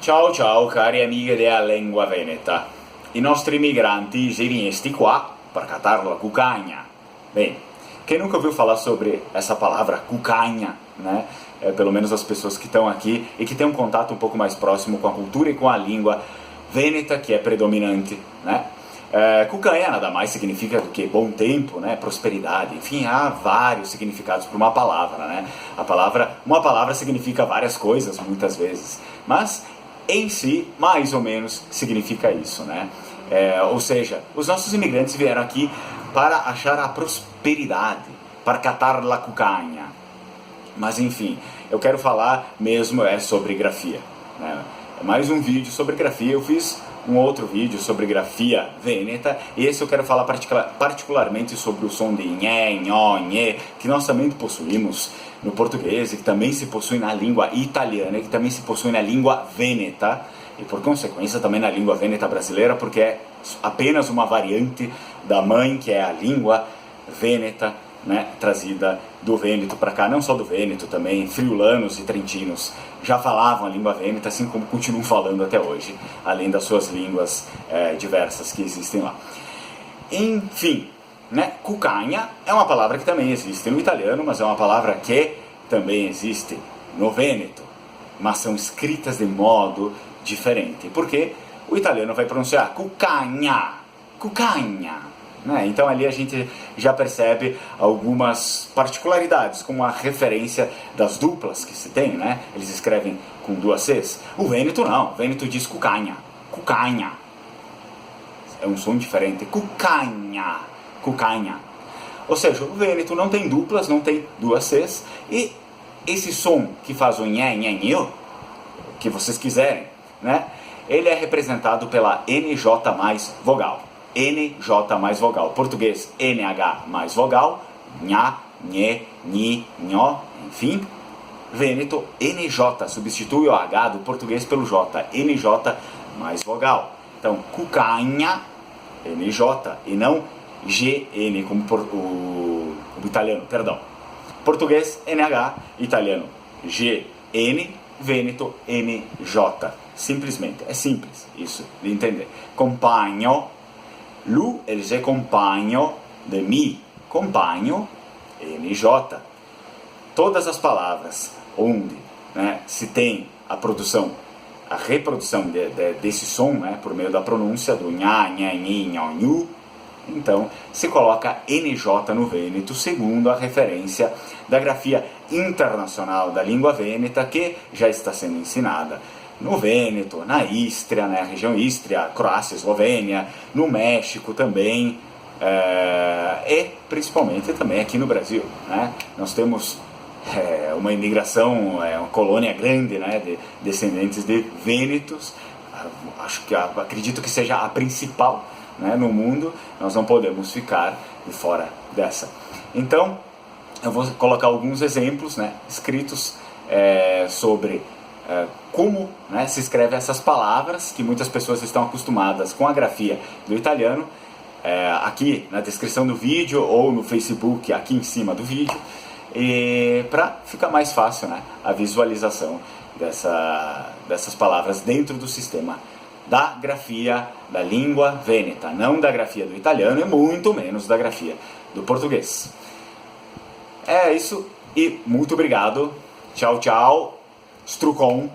Ciao ciao cari amiche della lingua veneta. I nostri imigranti geniesti qua para catar la cucanha. Bem, quem nunca ouviu falar sobre essa palavra cucanha, né? Pelo menos as pessoas que estão aqui e que têm um contato um pouco mais próximo com a cultura e com a língua vêneta, que é predominante, né? Cucanha nada mais significa do que bom tempo, né? Prosperidade, enfim, há vários significados para uma palavra, né? Uma palavra significa várias coisas muitas vezes, mas em si, mais ou menos, significa isso, né? Ou seja, os nossos imigrantes vieram aqui para achar a prosperidade, para catar la cucanha. Mas enfim, eu quero falar mesmo sobre grafia, né? Mais um vídeo sobre grafia. Eu fiz um outro vídeo sobre grafia vêneta, e esse eu quero falar particularmente sobre o som de nhé, nhó, nhé, que nós também possuímos no português, e que também se possui na língua italiana, e que também se possui na língua vêneta, e por consequência também na língua vêneta brasileira, porque é apenas uma variante da mãe, que é a língua vêneta, né, trazida do Vêneto para cá. Não só do Vêneto, também friulanos e trentinos já falavam a língua vêneta, assim como continuam falando até hoje, além das suas línguas diversas que existem lá. Enfim, né, cucanha é uma palavra que também existe no italiano, mas é uma palavra que também existe no Vêneto, mas são escritas de modo diferente, porque o italiano vai pronunciar cucanha, cucanha. Então ali a gente já percebe algumas particularidades, como a referência das duplas que se tem, né? Eles escrevem com duas Cs. O Vêneto não, o Vêneto diz cucanha, cucanha. É um som diferente, cucanha, cucanha. Ou seja, o Vêneto não tem duplas, não tem duas Cs, e esse som que faz o nhé, nhé, nhé, que vocês quiserem, né? Ele é representado pela NJ mais vogal. NJ mais vogal. Português, NH mais vogal. Nha, nhé, nhi, nhó, enfim. Vêneto, NJ. Substitui o H do português pelo J. NJ mais vogal. Então, cucanha, NJ. E não GN, como o italiano, perdão. Português, NH. Italiano, GN. Vêneto, NJ. Simplesmente. É simples isso de entender. Compagno. Lui è il compagno de mi, compagno, NJ. Todas as palavras onde, né, se tem a reprodução desse som, né, por meio da pronúncia do nha, nha, nhi, nho, nhu, então se coloca NJ no Vêneto, segundo a referência da grafia internacional da língua vêneta, que já está sendo ensinada no Vêneto, na Ístria, né, região Ístria, Croácia, Eslovênia, no México também, e principalmente também aqui no Brasil, né? Nós temos uma imigração, uma colônia grande, né, de descendentes de vênetos. Acredito que seja a principal, né, no mundo. Nós não podemos ficar de fora dessa. Então, eu vou colocar alguns exemplos, né, escritos sobre como, né, se escreve essas palavras, que muitas pessoas estão acostumadas com a grafia do italiano, aqui na descrição do vídeo ou no Facebook, aqui em cima do vídeo, e para ficar mais fácil, né, a visualização dessas palavras dentro do sistema da grafia da língua vêneta, não da grafia do italiano e muito menos da grafia do português. É isso e muito obrigado. Tchau, tchau. Strucon.